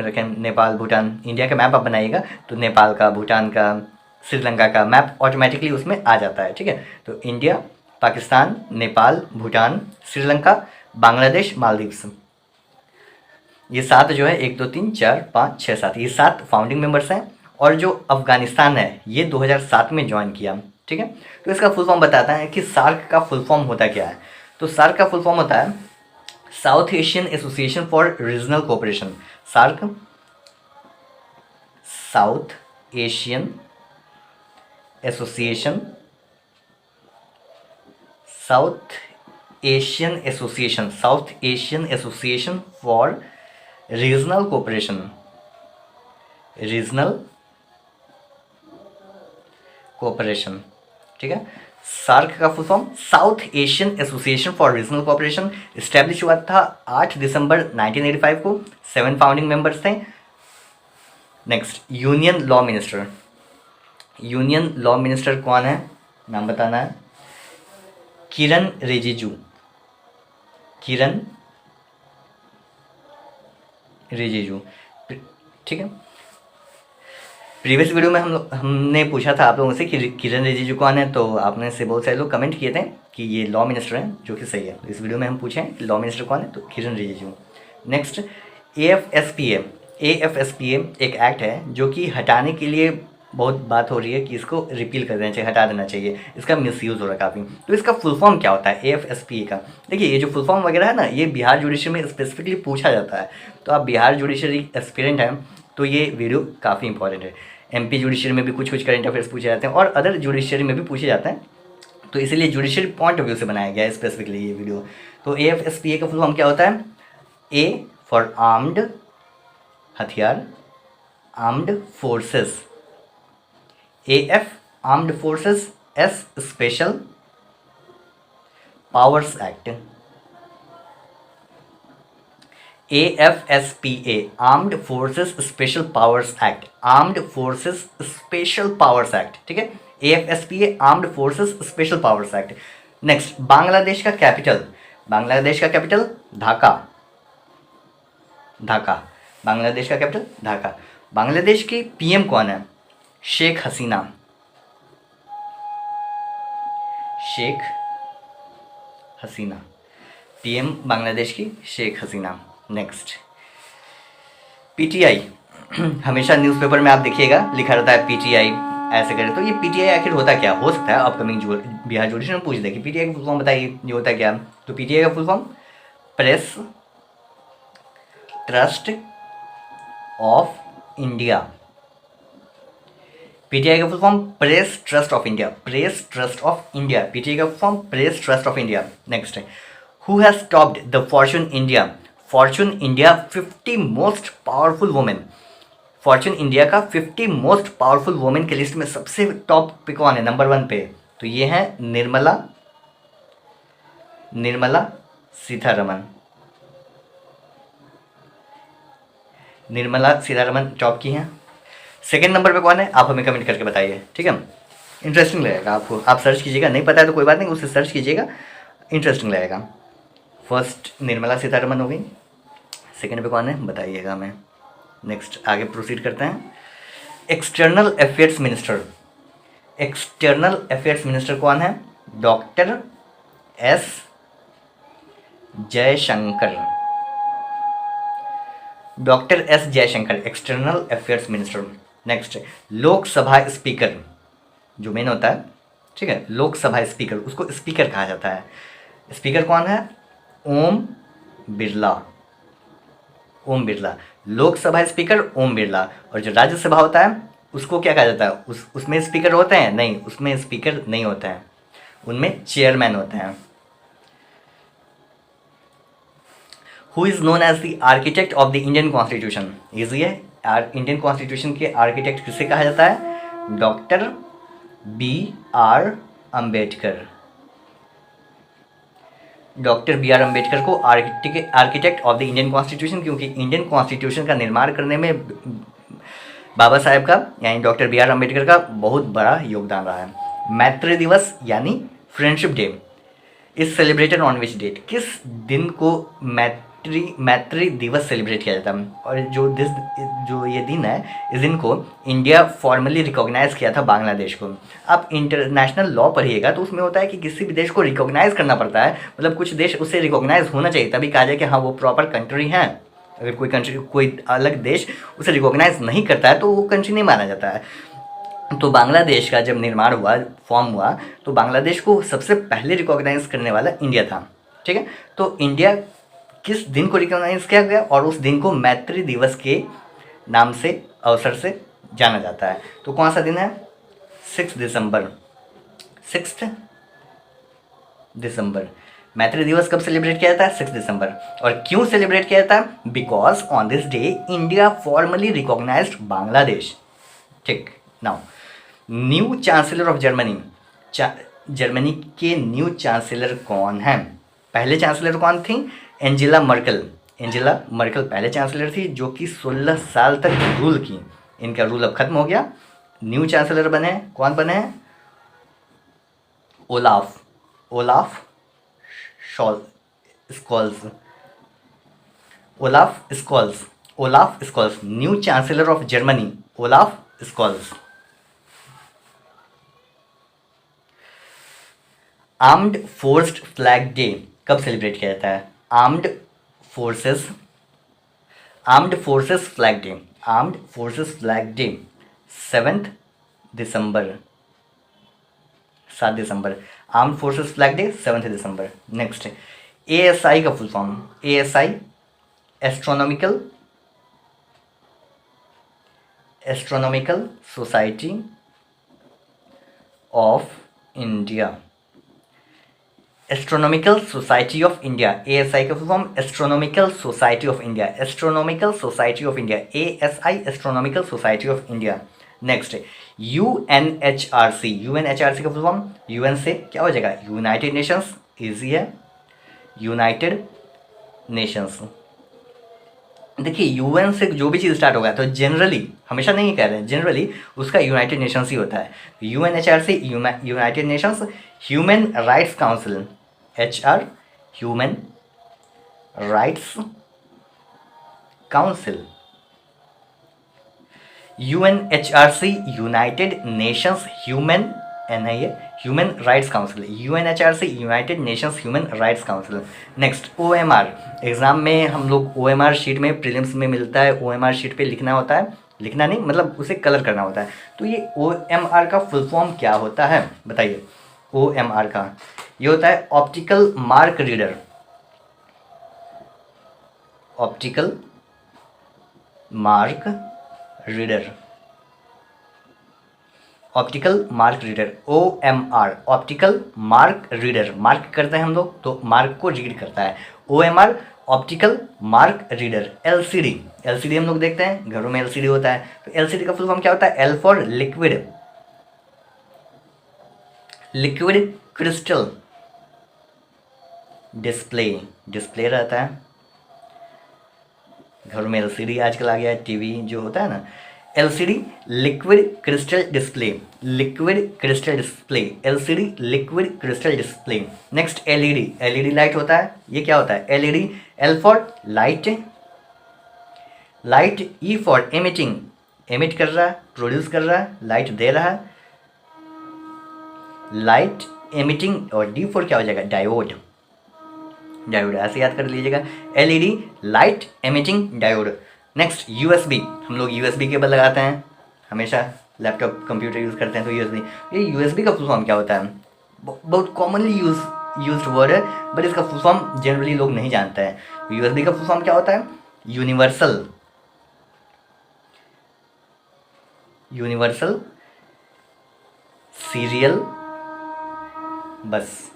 रखें नेपाल, भूटान, इंडिया का मैप आप बनाइएगा तो नेपाल का, भूटान का, श्रीलंका का मैप ऑटोमेटिकली उसमें आ जाता है। ठीक है, तो इंडिया, पाकिस्तान, नेपाल, भूटान, श्रीलंका, बांग्लादेश, मालदीव्स, ये 7 जो है 1 2 3 4 5 6 7 ये 7 फाउंडिंग मेंबर्स हैं। और जो अफगानिस्तान है ये 2007 में ज्वाइन किया। ठीक है, तो इसका फुल फॉर्म बताता है कि सार्क का फुल फॉर्म होता क्या है। तो सार्क का फुल फॉर्म होता है South Asian Association for Regional Cooperation. SAARC, South Asian Association, South Asian Association, South Asian Association for Regional Cooperation, regional cooperation. ठीक है, सार्क का full form South Asian Association for Regional Cooperation establish हुआ था 8 दिसंबर 1985 को। 7 founding members थे। Next, union law minister. Union law minister कौन है, नाम बताना है। किरण रिजिजू, किरण रिजिजू। ठीक है, प्रीवियस वीडियो में हमने पूछा था आप लोगों से कि किरण रिजिजू कौन है, तो आपने से बहुत सारे लोग कमेंट किए थे कि ये लॉ मिनिस्टर हैं, जो कि सही है। तो इस वीडियो में हम पूछें कि लॉ मिनिस्टर कौन है, तो Kiran Rijiju. Next, AFSPA। AFSPA एक एक्ट है जो कि हटाने के लिए बहुत बात हो रही है कि इसको रिपील कर देना चाहिए, हटा देना चाहिए, इसका मिसयूज़ हो रहा है काफ़ी। तो इसका फुल फॉर्म क्या होता है AFSPA का? देखिए, ये जो फुल फॉर्म वगैरह है ना, ये बिहार जुडिशरी में स्पेसिफिकली पूछा जाता है। तो आप बिहार जुडिशरी एस्पिरेंट हैं तो ये वीडियो काफ़ी इंपॉर्टेंट है। MP जुडिशरी में भी कुछ करंट अफेयर्स पूछे जाते हैं और अदर जुडिशरी में भी पूछे जाते हैं, तो इसीलिए जुडिशरी पॉइंट ऑफ व्यू से बनाया गया है स्पेसिफिकली ये वीडियो। तो AFSPA का फुल फॉर्म क्या होता है? A फॉर आर्म्ड, हथियार, armed forces, AF armed forces, S special powers act. AFSPA armed forces special powers act, armed forces special powers act. ठीक है, AFSPA armed forces special powers act. Next, Bangladesh का capital. Bangladesh का capital Dhaka, Dhaka. Bangladesh का capital Dhaka. Bangladesh की PM कौन है? Sheikh Hasina, Sheikh Hasina. PM Bangladesh की Sheikh Hasina. Next, PTI। हमेशा न्यूज़पेपर में आप देखिएगा लिखा रहता है PTI ऐसे करें, तो ये PTI आखिर होता क्या? हो सकता है अपकमिंग बिहार जुडिशरी में पूछ दे कि PTI का फुल फॉर्म बताइए, ये होता क्या? तो PTI का full form press trust of India. PTI का full form press trust of India, press trust of India. PTI का full form press trust of India. Next है, who has topped the Fortune India, Fortune India 50 most powerful women. Fortune India का 50 most powerful women के list में सबसे top पे कौन है, number 1 पे? तो ये है निर्मला सीतारमन। निर्मला सीतारमन टॉप की हैं। सेकंड नंबर पे कौन है, आप हमें कमेंट करके बताइए। ठीक है, इंटरेस्टिंग लगेगा आपको, आप सर्च कीजिएगा, नहीं पता है तो कोई बात नहीं, उससे सर्च कीजिएगा, इंटरेस्टिंग लगेगा। फर्स्ट निर्मला सीतारमन हो गई, सेकंड पे कौन है बताइएगा हमें। नेक्स्ट आगे प्रोसीड करते हैं। External affairs minister. External affairs minister कौन है? Doctor S Jaishankar. Doctor S Jaishankar external affairs minister. Next, Lok Sabha speaker जो मेन होता है, ठीक है, लोकसभा स्पीकर, उसको स्पीकर कहा जाता है। स्पीकर कौन है? ओम बिरला। ओम बिरला लोकसभा स्पीकर ओम बिरला। और जो राज्यसभा होता है उसको क्या कहा जाता है? उसमें स्पीकर होते हैं? नहीं, उसमें स्पीकर नहीं होते हैं, उनमें चेयरमैन होते हैं। Who is known as the architect of the Indian constitution? Easy है, इंडियन कॉन्स्टिट्यूशन के आर्किटेक्ट किसे कहा जाता है? Doctor B.R. Ambedkar. Doctor B.R. Ambedkar को architect of the Indian constitution, क्योंकि इंडियन कॉन्स्टिट्यूशन का निर्माण करने में बाबा साहेब का यानी डॉक्टर B.R. अम्बेडकर का बहुत बड़ा योगदान रहा है। मैत्री दिवस यानी friendship day is celebrated on which date? किस दिन को मैत्री दिवस सेलिब्रेट किया जाता है। और जो ये दिन है, इस दिन को इंडिया फॉर्मली रिकॉग्नाइज किया था बांग्लादेश को। आप इंटरनेशनल लॉ पढ़िएगा तो उसमें होता है कि किसी भी देश को रिकॉग्नाइज करना पड़ता है, मतलब कुछ देश उससे रिकॉग्नाइज होना चाहिए तभी कहा जाए कि हाँ वो प्रॉपर कंट्री है। अगर कोई अलग देश उसे रिकॉग्नाइज नहीं करता है तो वो कंट्री नहीं माना जाता है। तो बांग्लादेश का जब निर्माण हुआ, फॉर्म हुआ, तो बांग्लादेश को सबसे पहले रिकॉग्नाइज करने वाला इंडिया था। ठीक है, तो इंडिया किस दिन को रिकॉग्नाइज किया गया, और उस दिन को मैत्री दिवस के नाम से, अवसर से जाना जाता है। तो कौन सा दिन है? 6 दिसंबर। 6 दिसंबर मैत्री दिवस कब सेलिब्रेट किया जाता है? 6 दिसंबर। और क्यों सेलिब्रेट किया जाता है? Because on this day India formally recognized Bangladesh. ठीक, now new chancellor of Germany. Germany के न्यू चांसलर कौन है? पहले चांसलर कौन थी? Angela Merkel. एंजेला मर्कल पहले चांसलर थी, जो कि 16 साल तक रूल की। इनका रूल अब खत्म हो गया। न्यू चांसलर बने, कौन बने हैं? Olaf Scholtz. Olaf Scholtz new chancellor of Germany, Olaf Scholtz. Armed forced flag day कब सेलिब्रेट किया जाता है? आर्म्ड फोर्सेस फ्लैग डे 7 दिसंबर। 7 दिसंबर आर्म्ड फोर्सेस फ्लैग डे 7 दिसंबर। नेक्स्ट, ASI का full form. ASI astronomical society of India. Astronomical society of India, ASI का full form astronomical society of India. Astronomical society of India, ASI astronomical society of India. Next, UNHRC। UNHRC का full form, UN से क्या हो जाएगा? United Nations. Easy है, United Nations. देखिए, UN से जो भी चीज़ स्टार्ट होगा तो जनरली, हमेशा नहीं कह रहे हैं, जनरली उसका यूनाइटेड नेशंस ही होता है। UNHRC United Nations. Human rights council, HR human rights council. UNHRC United Nations human human rights council. UNHRC United Nations human rights council. Next, OMR। Exam में हम लोग OMR शीट में, prelims में मिलता है, OMR sheet पे लिखना होता है, लिखना नहीं मतलब उसे कलर करना होता है। तो ये OMR का फुल फॉर्म क्या होता है बताइए? OMR का ये होता है optical mark reader. Optical mark reader, optical mark reader, OMR optical mark reader. Mark करते हैं हम लोग तो मार्क को रीड करता है। OMR optical mark reader. LCD हम लोग देखते हैं, घरों में LCD होता है, तो LCD का फुल फॉर्म क्या होता है? L for liquid crystal display रहता है। घरों में LCD आजकल आ गया है, टीवी जो होता है ना, LCD liquid crystal display, LCD liquid crystal display. Next, LED light होता है। ये क्या होता है? LED L for light, E for emit कर रहा है, प्रोड्यूस कर रहा है, लाइट दे रहा है, लाइट एमिटिंग। और D फॉर क्या हो जाएगा? डायोड, ऐसे याद कर लीजिएगा, LED light emitting diode. Next, USB। हम लोग USB केबल लगाते हैं, हमेशा लैपटॉप कंप्यूटर यूज़ करते हैं तो USB। ये USB का फुल फॉर्म क्या होता है? बहुत कॉमनली यूज्ड वर्ड है, बट इसका फुल फॉर्म जनरली लोग नहीं जानते हैं। USB का फुल फॉर्म क्या होता है? यूनिवर्सल सीरियल बस।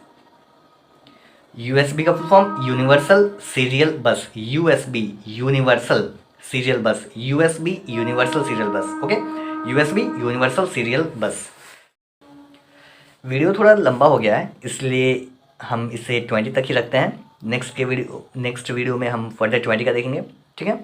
USB का फुल फॉर्म यूनिवर्सल सीरियल बस। USB यूनिवर्सल सीरियल बस, USB यूनिवर्सल सीरियल बस। ओके, USB यूनिवर्सल सीरियल बस। वीडियो थोड़ा लंबा हो गया है, इसलिए हम इसे 20 तक ही रखते हैं। नेक्स्ट वीडियो में हम फर्दर 20 का देखेंगे। ठीक है।